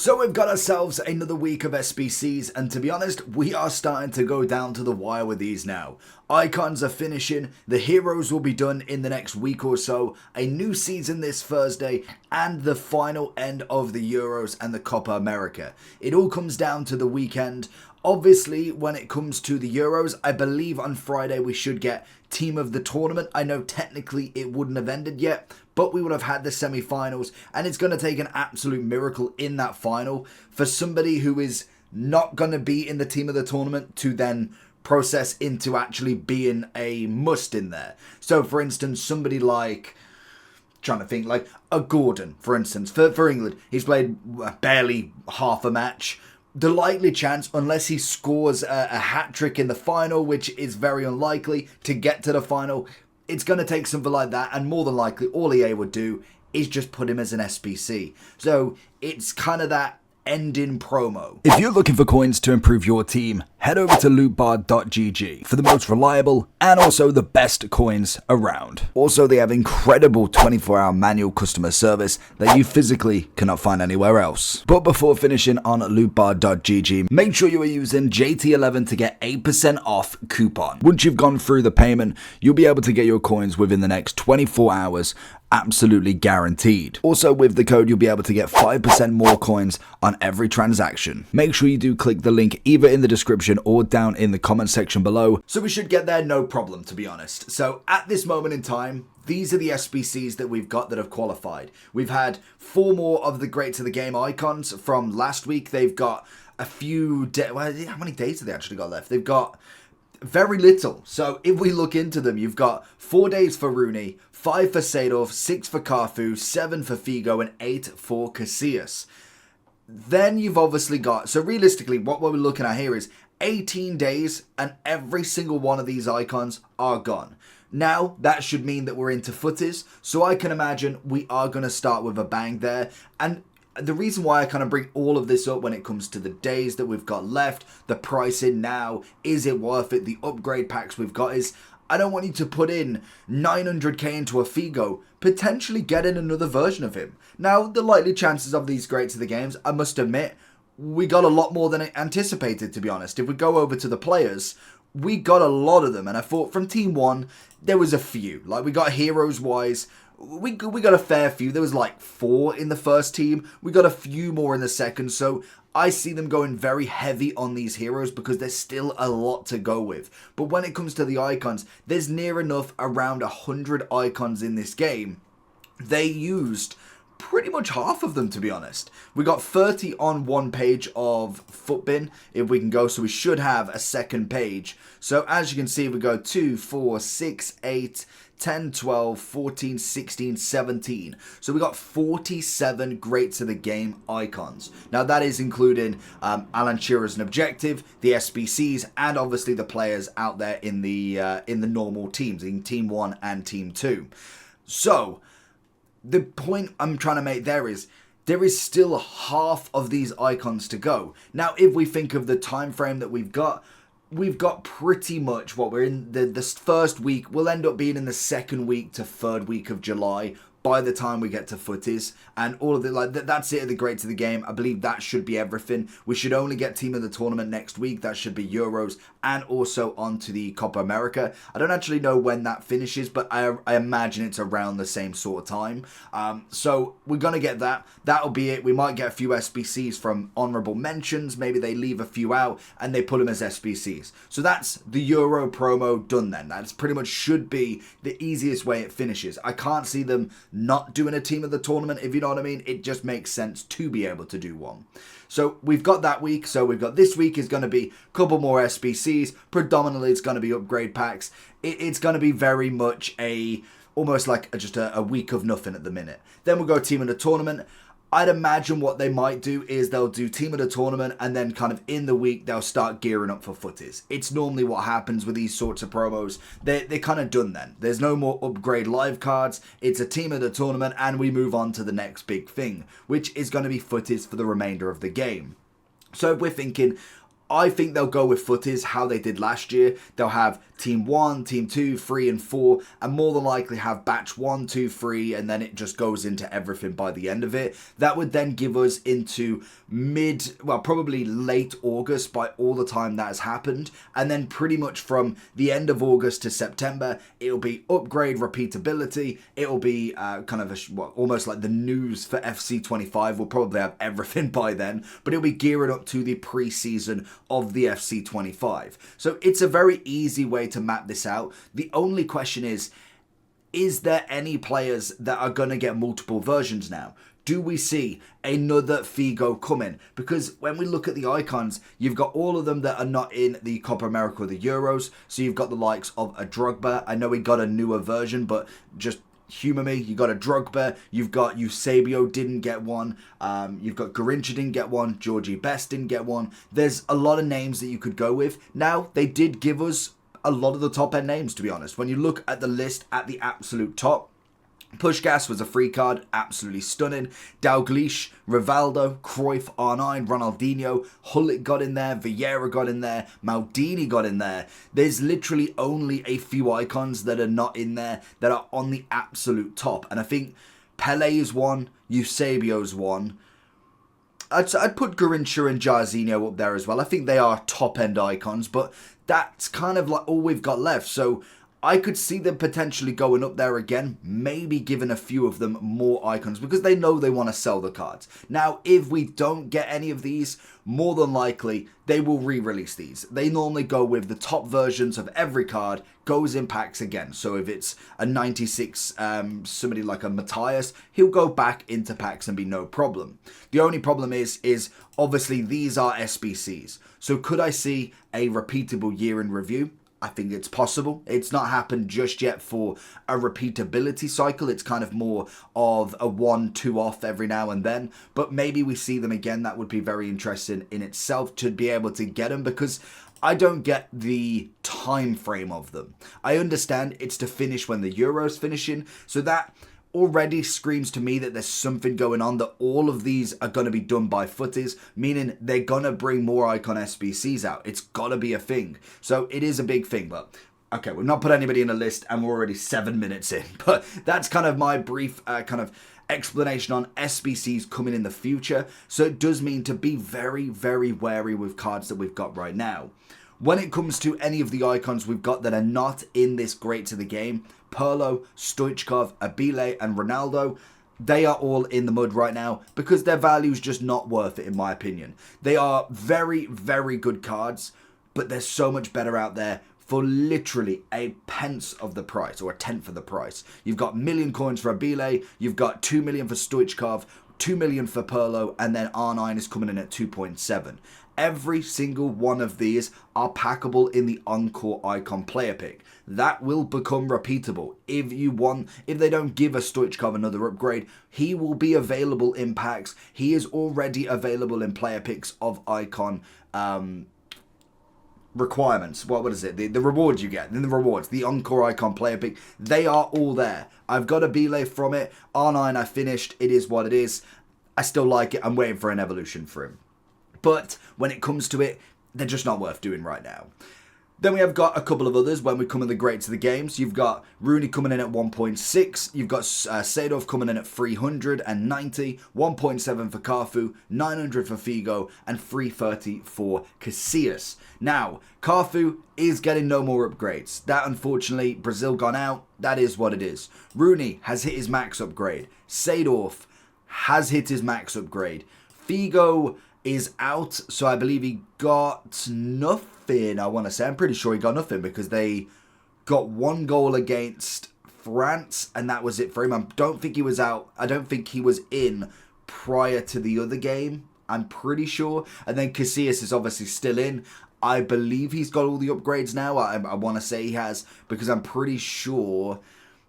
So we've got ourselves another week of SBCs, and to be honest, we are starting to go down to the wire with these now. Icons are finishing, the heroes will be done in the next week or so, a new season this Thursday, and the final end of the Euros and the Copa America. It all comes down to the weekend. Obviously, when it comes to the Euros, I believe on Friday we should get team of the tournament. I know technically it wouldn't have ended yet, but we would have had the semi-finals, and it's going to take an absolute miracle in that final for somebody who is not going to be in the team of the tournament to then process into actually being a must in there. So, for instance, somebody like, trying to think, like a Gordon, for instance, for England, he's played barely half a match. The likely chance, unless he scores a hat-trick in the final, which is very unlikely, to get to the final, it's going to take something like that, and more than likely, all EA would do is just put him as an SBC. So, it's kind of that ending promo. If you're looking for coins to improve your team, head over to LootBar.gg for the most reliable and also the best coins around. Also, they have incredible 24-hour manual customer service that you physically cannot find anywhere else. But before finishing on LootBar.gg, make sure you are using JT11 to get 8% off coupon. Once you've gone through the payment, you'll be able to get your coins within the next 24 hours, absolutely guaranteed. Also, with the code, you'll be able to get 5% more coins on every transaction. Make sure you do click the link either in the description or down in the comment section below. So we should get there no problem, to be honest. So at this moment in time, these are the SBCs that we've got that have qualified. We've had 4 more of the greats of the game icons from last week. They've got a few how many days have they actually got left? They've got very little. So if we look into them, you've got 4 days for Rooney, 5 for Seedorf, 6 for Carfu, 7 for Figo, and 8 for Casillas. Then you've obviously got, so realistically, what we're looking at here is 18 days, and every single one of these icons are gone. Now, that should mean that we're into footies, so I can imagine we are going to start with a bang there. And the reason why I kind of bring all of this up when it comes to the days that we've got left, the pricing now, is it worth it, the upgrade packs we've got, is I don't want you to put in 900k into a Figo, potentially getting another version of him. Now, the likely chances of these greats of the games, I must admit, we got a lot more than anticipated, to be honest. If we go over to the players, we got a lot of them, and I thought from Team 1, there was a few. Like, we got heroes-wise, we got a fair few. There was like 4 in the first team. We got a few more in the second, so I see them going very heavy on these heroes because there's still a lot to go with. But when it comes to the icons, there's near enough around 100 icons in this game. They used pretty much half of them, to be honest. We got 30 on one page of Footbin, if we can go, so we should have a second page. So as you can see, we go 2, 4, 6, 8, 10, 12, 14, 16, 17. So we got 47 greats of the game icons. Now that is including Alan Shearer's an objective, the SBCs, and obviously the players out there in the normal teams, in Team 1 and Team 2. So the point I'm trying to make there is still half of these icons to go. Now, if we think of the time frame that we've got pretty much what we're in. The first week, we'll end up being in the second week to third week of July by the time we get to footies, and all of it, like that's it at the greats of the game. I believe that should be everything. We should only get team of the tournament next week. That should be Euros and also onto the Copa America. I don't actually know when that finishes, but I imagine it's around the same sort of time. So we're gonna get that. That'll be it. We might get a few SBCs from honorable mentions. Maybe they leave a few out and they put them as SBCs. So that's the Euro promo done then. That's pretty much should be the easiest way it finishes. I can't see them not doing a team of the tournament, if you know what I mean. It just makes sense to be able to do one. So we've got that week. So we've got this week is going to be a couple more SBCs. Predominantly it's going to be upgrade packs. It's going to be very much almost like just a week of nothing at the minute. Then we'll go team of the tournament. I'd imagine what they might do is they'll do team of the tournament, and then kind of in the week they'll start gearing up for footies. It's normally what happens with these sorts of promos. They're kind of done then. There's no more upgrade live cards. It's a team of the tournament, and we move on to the next big thing, which is going to be footies for the remainder of the game. So if we're thinking I think they'll go with footies how they did last year. They'll have Team 1, Team 2, 3 and 4, and more than likely have Batch 1, 2, 3, and then it just goes into everything by the end of it. That would then give us into probably late August by all the time that has happened, and then pretty much from the end of August to September, it'll be upgrade repeatability. It'll be almost like the news for FC25. We'll probably have everything by then, but it'll be gearing up to the pre-season of the FC25. So it's a very easy way to map this out. The only question is there any players that are going to get multiple versions now? Do we see another Figo coming? Because when we look at the icons, you've got all of them that are not in the Copa America or the Euros. So you've got the likes of a Drogba. I know we got a newer version, but just humor me. You got a Drogba. You've got Eusebio didn't get one. You've got Garincha didn't get one. Georgie Best didn't get one. There's a lot of names that you could go with. Now, they did give us a lot of the top end names, to be honest. When you look at the list at the absolute top, Pushgas was a free card, absolutely stunning. Dalglish, Rivaldo, Cruyff, R9, Ronaldinho, Hullet got in there, Vieira got in there, Maldini got in there. There's literally only a few icons that are not in there that are on the absolute top. And I think Pele is one, Eusebio's one. I'd put Garincha and Jairzinho up there as well. I think they are top-end icons, but that's kind of like all we've got left. So I could see them potentially going up there again, maybe giving a few of them more icons because they know they want to sell the cards. Now, if we don't get any of these, more than likely, they will re-release these. They normally go with the top versions of every card, goes in packs again. So if it's a 96, somebody like a Matthias, he'll go back into packs and be no problem. The only problem is obviously these are SBCs. So could I see a repeatable year in review? I think it's possible. It's not happened just yet for a repeatability cycle. It's kind of more of a 1-2 off every now and then. But maybe we see them again. That would be very interesting in itself to be able to get them because I don't get the time frame of them. I understand it's to finish when the Euro's finishing. So that already screams to me that there's something going on, that all of these are going to be done by footies, meaning they're going to bring more icon SBCs out. It's got to be a thing. So it is a big thing, but okay, we've not put anybody in a list and we're already 7 minutes in, but that's kind of my brief kind of explanation on SBCs coming in the future. So it does mean to be very, very wary with cards that we've got right now. When it comes to any of the icons we've got that are not in this great to the game, Pirlo, Stoichkov, Abile and Ronaldo, they are all in the mud right now because their value is just not worth it in my opinion. They are very, very good cards, but there's so much better out there for literally a pence of the price or a tenth of the price. You've got million coins for Abile, you've got 2 million for Stoichkov, 2 million for Pirlo, and then R9 is coming in at 2.7. Every single one of these are packable in the Encore Icon player pick. That will become repeatable. If they don't give a Stoichkov another upgrade, he will be available in packs. He is already available in player picks of Icon requirements. What is it? The rewards you get. Then the rewards. The Encore Icon player pick. They are all there. I've got a Bile from it. R9 I finished. It is what it is. I still like it. I'm waiting for an evolution for him. But when it comes to it, they're just not worth doing right now. Then we have got a couple of others when we come in the greats of the games. You've got Rooney coming in at 1.6. You've got Seedorf coming in at 390. 1.7 for Carfu. 900 for Figo. And 330 for Casillas. Now, Carfu is getting no more upgrades. That, unfortunately, Brazil gone out. That is what it is. Rooney has hit his max upgrade. Seedorf has hit his max upgrade. Figo is out, so I believe he got nothing, I want to say. I'm pretty sure he got nothing because they got 1 goal against France, and that was it for him. I don't think he was out. I don't think he was in prior to the other game, I'm pretty sure. And then Casillas is obviously still in. I believe he's got all the upgrades now. I want to say he has, because I'm pretty sure.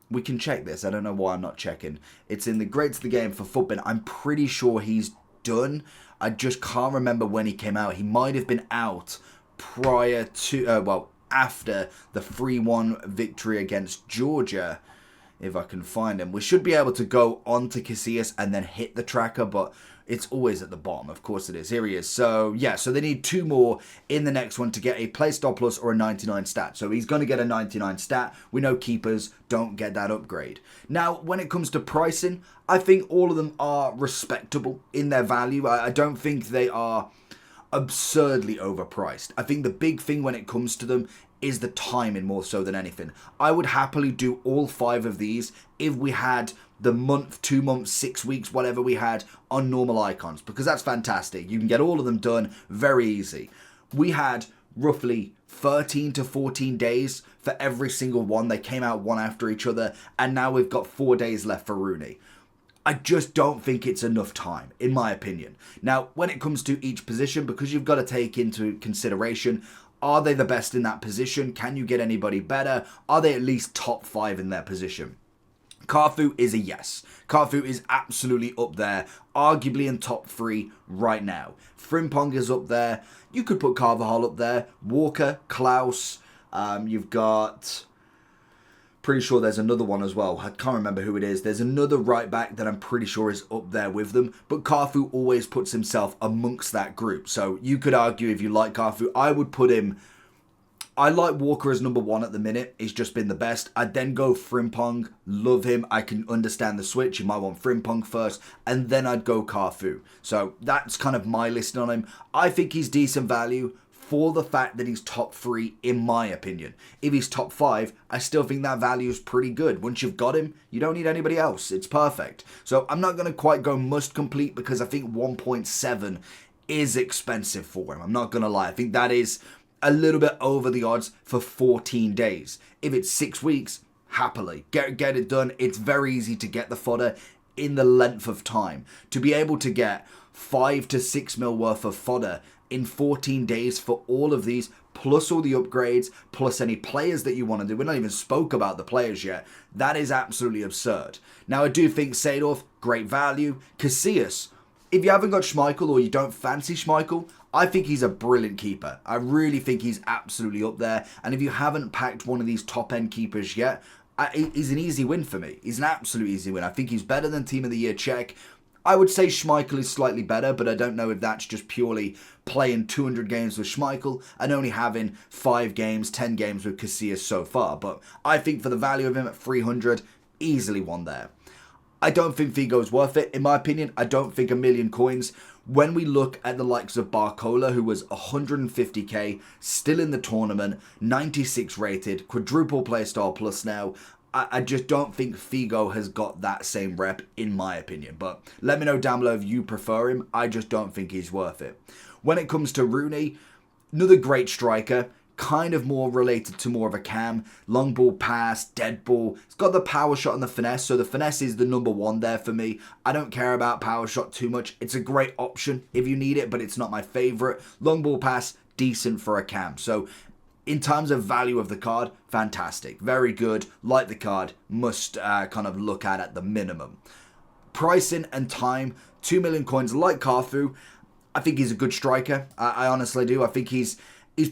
We can check this. I don't know why I'm not checking. It's in the greats of the game for football. I'm pretty sure he's done. I just can't remember when he came out. He might have been out prior to, after the 3-1 victory against Georgia. if I can find him. We should be able to go on to Casillas and then hit the tracker, but it's always at the bottom. Of course it is. Here he is. So, yeah, so they need 2 more in the next one to get a Playstyle Plus or a 99 stat. So he's going to get a 99 stat. We know keepers don't get that upgrade. Now, when it comes to pricing, I think all of them are respectable in their value. I don't think they are absurdly overpriced. I think the big thing when it comes to them is the timing more so than anything. I would happily do all 5 of these if we had the month, 2 months, 6 weeks, whatever we had on normal icons, because that's fantastic. You can get all of them done very easy. We had roughly 13 to 14 days for every single one. They came out one after each other, and now we've got 4 days left for Rooney. I just don't think it's enough time, in my opinion. Now, when it comes to each position, because you've got to take into consideration, are they the best in that position? Can you get anybody better? Are they at least top 5 in their position? Carfu is a yes. Carfu is absolutely up there, arguably in top 3 right now. Frimpong is up there. You could put Carvajal up there. Walker, Klaus. You've got... Pretty sure there's another one as well. I can't remember who it is. There's another right back that I'm pretty sure is up there with them. But Carfu always puts himself amongst that group. So you could argue if you like Carfu, I would put him... I like Walker as number 1 at the minute. He's just been the best. I'd then go Frimpong. Love him. I can understand the switch. You might want Frimpong first. And then I'd go Carfu. So that's kind of my list on him. I think he's decent value for the fact that he's top 3, in my opinion. If he's top 5, I still think that value is pretty good. Once you've got him, you don't need anybody else. It's perfect. So I'm not going to quite go must complete because I think 1.7 is expensive for him. I'm not going to lie. I think that is a little bit over the odds for 14 days. If it's 6 weeks, happily. Get it done. It's very easy to get the fodder in the length of time. To be able to get 5 to 6 mil worth of fodder in 14 days for all of these, plus all the upgrades, plus any players that you want to do. We not even spoke about the players yet. That is absolutely absurd. Now, I do think Seedorf, great value. Casillas, if you haven't got Schmeichel or you don't fancy Schmeichel, I think he's a brilliant keeper. I really think he's absolutely up there. And if you haven't packed one of these top-end keepers yet, he's an easy win for me. He's an absolute easy win. I think he's better than Team of the Year Czech. I would say Schmeichel is slightly better, but I don't know if that's just purely playing 200 games with Schmeichel and only having 5 games, 10 games with Casillas so far. But I think for the value of him at 300, easily one there. I don't think Figo's worth it. In my opinion, I don't think a million coins. When we look at the likes of Barcola, who was 150k, still in the tournament, 96 rated, quadruple playstyle plus now, I just don't think Figo has got that same rep, in my opinion. But let me know down below if you prefer him. I just don't think he's worth it. When it comes to Rooney, another great striker, kind of more related to more of a cam. Long ball pass, dead ball. It's got the power shot and the finesse, so the finesse is the number 1 there for me. I don't care about power shot too much. It's a great option if you need it, but it's not my favourite. Long ball pass, decent for a cam. So in terms of value of the card, fantastic. Very good. Like the card, must kind of look at the minimum. Pricing and time, 2 million coins like Carfu. I think he's a good striker. I honestly do. I think he's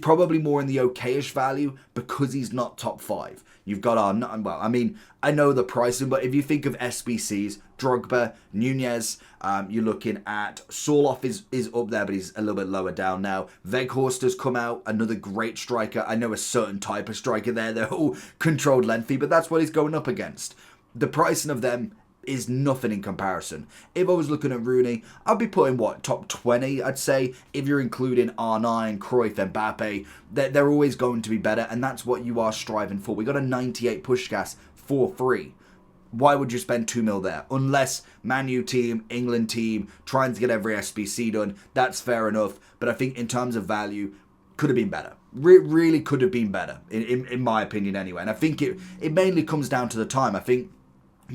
probably more in the okayish value because he's not top 5. You've got our, well, I mean, I know the pricing, but if you think of SBCs, Drogba, Nunez, you're looking at Sorloth is up there, but he's a little bit lower down now. Weghorst has come out, another great striker. I know a certain type of striker there. They're all controlled lengthy, but that's what he's going up against. The pricing of them is nothing in comparison. If I was looking at Rooney, I'd be putting, what, top 20, I'd say. If you're including R9, Cruyff, Mbappe, they're always going to be better, and that's what you are striving for. We got a 98 push gas for free. Why would you spend 2 mil there? Unless Man U team, England team, trying to get every SBC done, that's fair enough. But I think in terms of value, could have been better. Really could have been better, in my opinion anyway. And I think it mainly comes down to the time. I think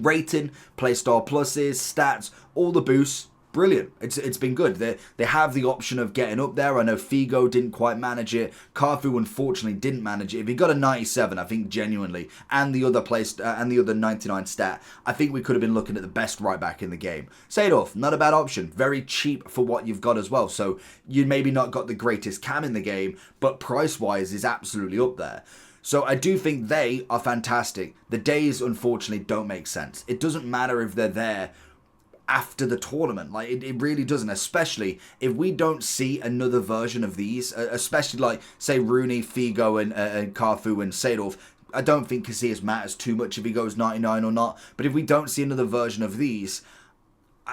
rating, playstyle pluses, stats, all the boosts, brilliant. It's been good. They have the option of getting up there. I know Figo didn't quite manage it. Carfu unfortunately didn't manage it. If he got a 97, I think genuinely, and the other 99 stat, I think we could have been looking at the best right back in the game. Seedorf, not a bad option. Very cheap for what you've got as well. So you maybe not got the greatest cam in the game, but price wise is absolutely up there. So I do think they are fantastic. The days, unfortunately, don't make sense. It doesn't matter if they're there after the tournament. Like, it really doesn't, especially if we don't see another version of these, especially like, say, Rooney, Figo, and Carfu and Seedorf. I don't think Casillas matters too much if he goes 99 or not, but if we don't see another version of these,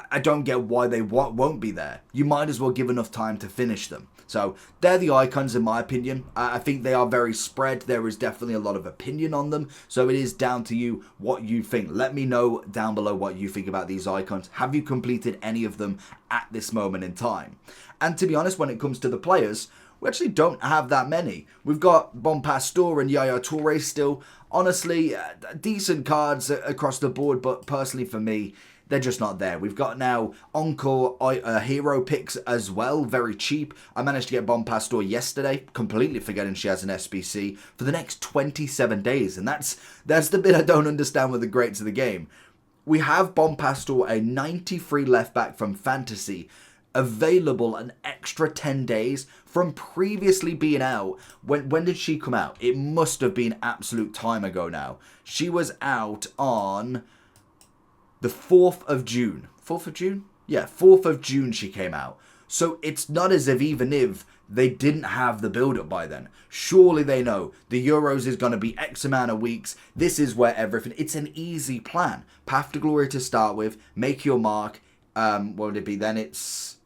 I don't get why they won't be there. You might as well give enough time to finish them. So they're the icons in my opinion. I think they are very spread. There is definitely a lot of opinion on them. So it is down to you what you think. Let me know down below what you think about these icons. Have you completed any of them at this moment in time? And to be honest, when it comes to the players, we actually don't have that many. We've got Bon Pastor and Yaya Toure still. Honestly, decent cards across the board, but personally for me, they're just not there. We've got now Encore hero picks as well, very cheap. I managed to get Bon Pastor yesterday, completely forgetting she has an SBC, for the next 27 days. And that's the bit I don't understand with the greats of the game. We have Bon Pastor, a 93 left back from Fantasy, available an extra 10 days from previously being out. When did she come out? It must have been absolute time ago now. She was out on the 4th of June. 4th of June? Yeah, 4th of June she came out. So it's not as if even if they didn't have the build-up by then. Surely they know the Euros is going to be X amount of weeks. This is where everything... It's an easy plan. Path to Glory to start with. Make your mark. What would it be then? It's...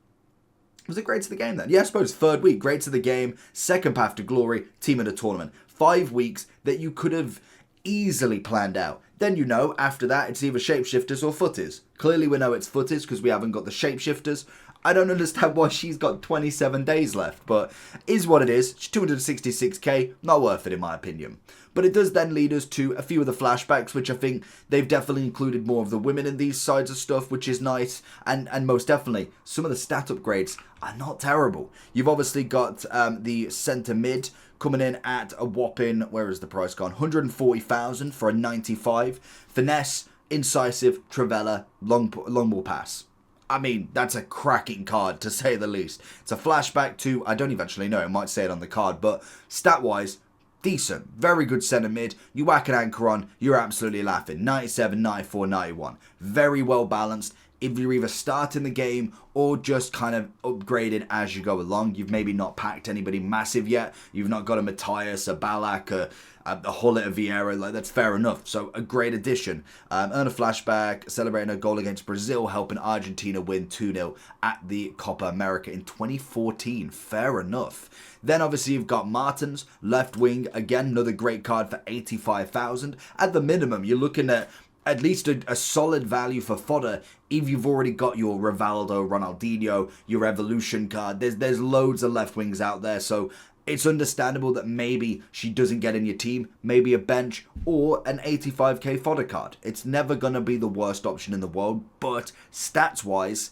Was it Greats of the Game then? Yeah, I suppose 3rd week. Greats of the Game. 2nd Path to Glory. Team of the Tournament. 5 weeks that you could have easily planned out. Then you know, after that, it's either shapeshifters or footers. Clearly we know it's footers because we haven't got the shapeshifters. I don't understand why she's got 27 days left, but is what it is. She's 266k, not worth it in my opinion. But it does then lead us to a few of the flashbacks, which I think they've definitely included more of the women in these sides of stuff, which is nice. And most definitely, some of the stat upgrades are not terrible. You've obviously got the centre mid coming in at a whopping, where is the price gone? 140,000 for a 95. Finesse, Incisive, Travella, long ball pass. I mean, that's a cracking card, to say the least. It's a flashback to, I don't even actually know, it might say it on the card, but stat-wise, decent. Very good centre mid. You whack an anchor on, you're absolutely laughing. 97, 94, 91. Very well balanced. If you're either starting the game or just kind of upgrading as you go along, you've maybe not packed anybody massive yet. You've not got a Matthias, a Ballack, a Hullet, a Vieira. Like, that's fair enough. So a great addition. Earn a flashback, celebrating a goal against Brazil, helping Argentina win 2-0 at the Copa America in 2014. Fair enough. Then obviously you've got Martins, left wing. Again, another great card for 85,000. At the minimum, you're looking at least a solid value for fodder if you've already got your Rivaldo, Ronaldinho, your Evolution card. There's loads of left wings out there, so it's understandable that maybe she doesn't get in your team, maybe a bench or an 85k fodder card. It's never going to be the worst option in the world, but stats-wise,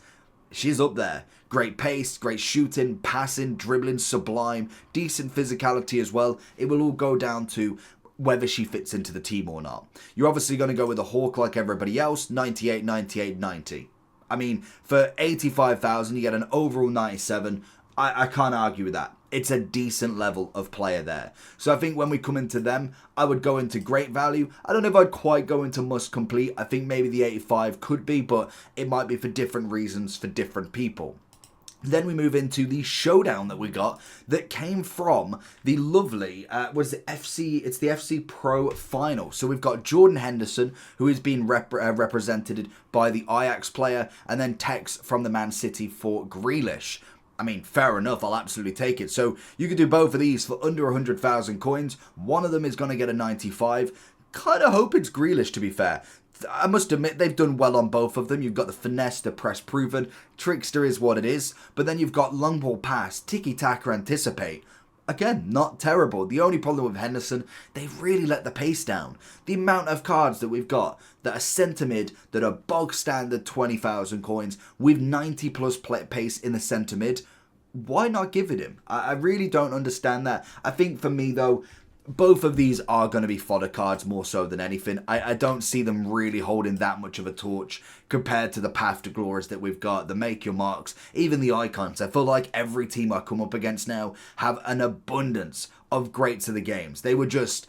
she's up there. Great pace, great shooting, passing, dribbling, sublime, decent physicality as well. It will all go down to whether she fits into the team or not. You're obviously going to go with a Hawk like everybody else, 98, 98, 90. I mean, for 85,000, you get an overall 97. I can't argue with that. It's a decent level of player there. So I think when we come into them, I would go into great value. I don't know if I'd quite go into must complete. I think maybe the 85 could be, but it might be for different reasons for different people. Then we move into the showdown that we got that came from the lovely, it's the FC Pro final. So we've got Jordan Henderson, who is being represented by the Ajax player, and then Tex from the Man City for Grealish. I mean, fair enough, I'll absolutely take it. So you could do both of these for under 100,000 coins. One of them is going to get a 95. Kind of hope it's Grealish, to be fair. I must admit, they've done well on both of them. You've got the finesse, the press proven. Trickster is what it is. But then you've got long ball pass, tiki-taka, anticipate. Again, not terrible. The only problem with Henderson, they've really let the pace down. The amount of cards that we've got that are centre mid, that are bog standard 20,000 coins, with 90 plus pace in the centre mid. Why not give it him? I really don't understand that. I think for me though, both of these are going to be fodder cards more so than anything. I don't see them really holding that much of a torch compared to the Path to Glories that we've got, the Make Your Marks, even the Icons. I feel like every team I come up against now have an abundance of greats of the games. They were just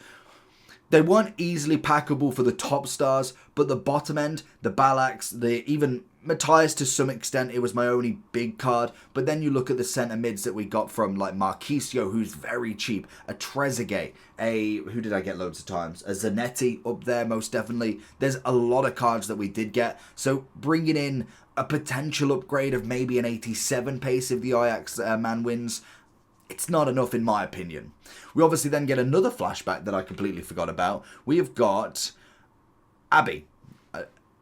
They weren't easily packable for the top stars, but the bottom end, the Balax, even Matthias to some extent, it was my only big card. But then you look at the centre mids that we got from like Marquisio, who's very cheap, a Trezeguet, who did I get loads of times? A Zanetti up there, most definitely. There's a lot of cards that we did get. So bringing in a potential upgrade of maybe an 87 pace if the Ajax man wins, it's not enough in my opinion. We obviously then get another flashback that I completely forgot about. We have got Abby.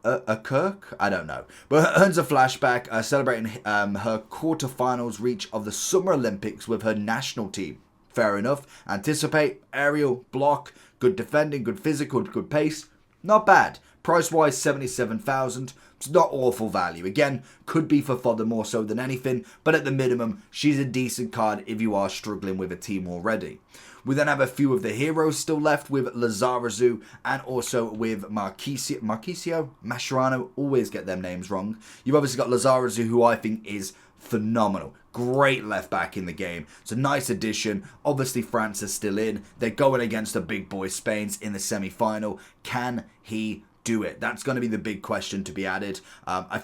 A Kirk? I don't know. But earns a flashback celebrating her quarterfinals reach of the Summer Olympics with her national team. Fair enough. Anticipate, aerial, block, good defending, good physical, good pace. Not bad. Price-wise, 77,000. It's not awful value. Again, could be for fodder more so than anything, but at the minimum, she's a decent card if you are struggling with a team already. We then have a few of the heroes still left with Lizarazu and also with Marquisio, Mascherano, always get them names wrong. You've obviously got Lizarazu, who I think is phenomenal. Great left back in the game. It's a nice addition. Obviously, France is still in. They're going against the big boy Spain's in the semi-final. Can he do it? That's going to be the big question to be added. I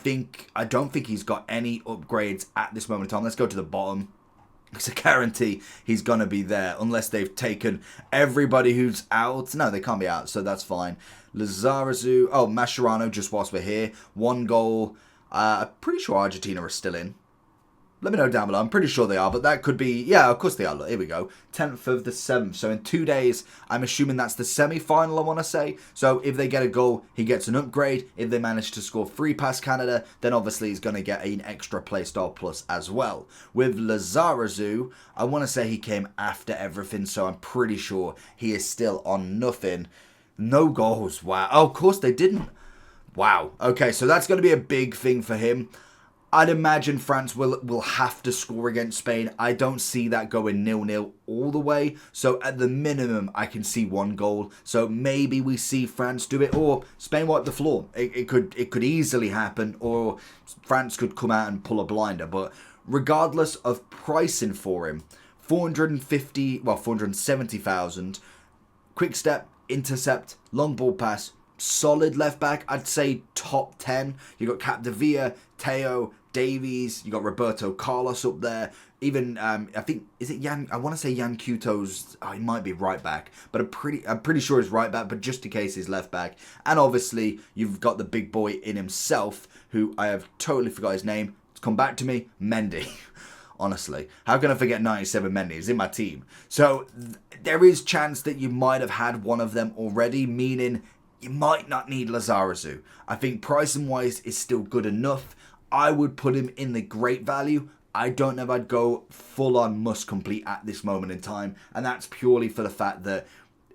don't think he's got any upgrades at this moment in time. Let's go to the bottom. It's a guarantee he's going to be there unless they've taken everybody who's out. No, they can't be out, so that's fine. Lizarazu. Oh, Mascherano, just whilst we're here. 1 goal. I'm pretty sure Argentina are still in. Let me know down below. I'm pretty sure they are, but that could be... Yeah, of course they are. Look, here we go. 10th of the 7th. So in 2 days, I'm assuming that's the semi-final, I want to say. So if they get a goal, he gets an upgrade. If they manage to score 3 past Canada, then obviously he's going to get an extra playstyle plus as well. With Lizarazu, I want to say he came after everything, so I'm pretty sure he is still on nothing. No goals. Wow. Oh, of course they didn't. Wow. Okay, so that's going to be a big thing for him. I'd imagine France will have to score against Spain. I don't see that going 0-0 all the way. So at the minimum, I can see 1 goal. So maybe we see France do it, or Spain wipe the floor. It could easily happen, or France could come out and pull a blinder. But regardless of pricing for him, 470,000. Quick step, intercept, long ball pass. Solid left back, I'd say top 10. You got Capdevila, Teo, Davies, you got Roberto Carlos up there. Even I think, is it Jan? I want to say Jan Kuto's. Oh, he might be right back, but I'm pretty sure he's right back. But just in case he's left back, and obviously you've got the big boy in himself, who I have totally forgot his name. It's come back to me, Mendy. Honestly, how can I forget 97 Mendy? He's in my team, so there is chance that you might have had one of them already, meaning you might not need Lizarazu. I think pricing wise is still good enough. I would put him in the great value. I don't know if I'd go full on must complete at this moment in time. And that's purely for the fact that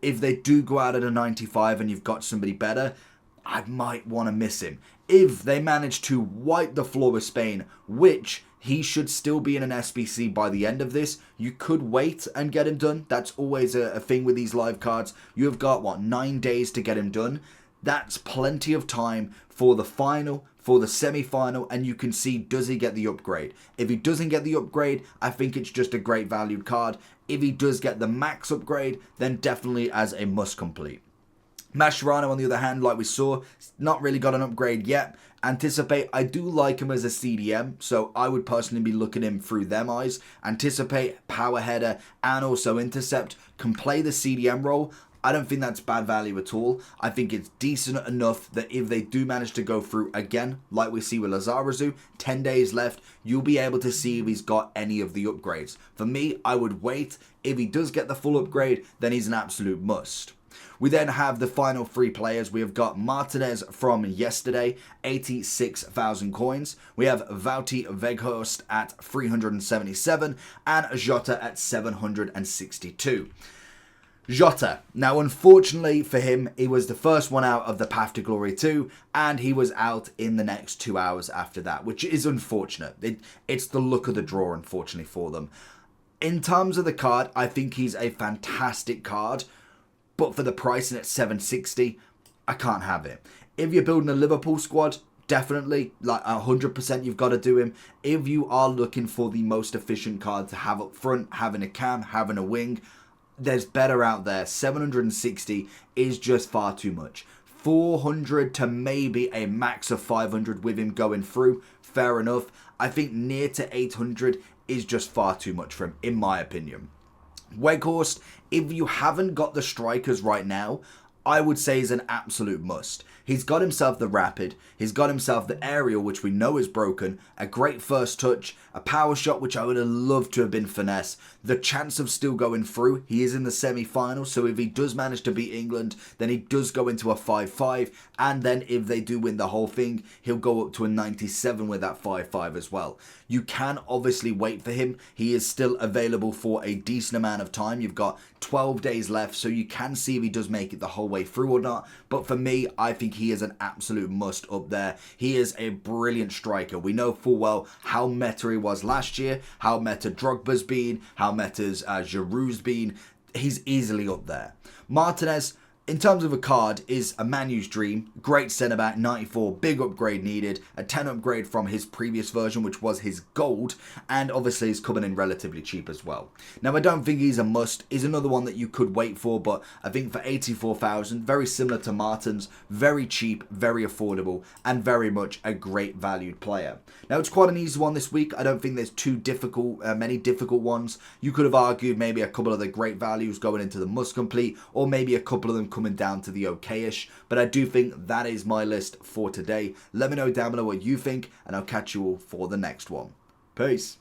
if they do go out at a 95 and you've got somebody better, I might want to miss him. If they manage to wipe the floor with Spain, which he should still be in an SBC by the end of this, you could wait and get him done. That's always a thing with these live cards. You have got, what, 9 days to get him done? That's plenty of time for the final, for the semi-final, and you can see, does he get the upgrade? If he doesn't get the upgrade, I think it's just a great valued card. If he does get the max upgrade, then definitely as a must complete. Mascherano, on the other hand, like we saw, not really got an upgrade yet. Anticipate, I do like him as a CDM, so I would personally be looking at him through them eyes. Anticipate, power header, and also intercept can play the CDM role. I don't think that's bad value at all. I think it's decent enough that if they do manage to go through again, like we see with Lizarazu, 10 days left, you'll be able to see if he's got any of the upgrades. For me, I would wait. If he does get the full upgrade, then he's an absolute must. We then have the final 3 players. We have got Martinez from yesterday, 86,000 coins. We have Wout Weghorst at 377 and Jota at 762. Jota. Now, unfortunately for him, he was the first one out of the Path to Glory 2, and he was out in the next 2 hours after that, which is unfortunate. It's the luck of the draw, unfortunately, for them. In terms of the card, I think he's a fantastic card, but for the pricing at 760, I can't have it. If you're building a Liverpool squad, definitely, like 100% you've got to do him. If you are looking for the most efficient card to have up front, having a cam, having a wing, there's better out there. 760 is just far too much. 400 to maybe a max of 500 with him going through, fair enough. I think near to 800 is just far too much for him, in my opinion. Weghorst, if you haven't got the strikers right now, I would say is an absolute must. He's got himself the rapid, he's got himself the aerial, which we know is broken, a great first touch, a power shot, which I would have loved to have been finesse, the chance of still going through. He is in the semi-final, so if he does manage to beat England, then he does go into a 5-5, and then if they do win the whole thing, he'll go up to a 97 with that 5-5 as well. You can obviously wait for him. He is still available for a decent amount of time. You've got 12 days left, so you can see if he does make it the whole way through or not. But for me, I think he is an absolute must up there. He is a brilliant striker. We know full well how meta he was last year, how meta Drogba's been, how meta's Giroud's been. He's easily up there. Martinez, in terms of a card, is a Manu's dream. Great centre-back, 94, big upgrade needed. A 10 upgrade from his previous version, which was his gold. And obviously he's coming in relatively cheap as well. Now, I don't think he's a must. He's another one that you could wait for, but I think for 84,000, very similar to Martin's, very cheap, very affordable, and very much a great valued player. Now, it's quite an easy one this week. I don't think there's many difficult ones. You could have argued maybe a couple of the great values going into the must complete, or maybe a couple of them coming down to the okayish, but I do think that is my list for today. Let me know down below what you think, and I'll catch you all for the next one. Peace.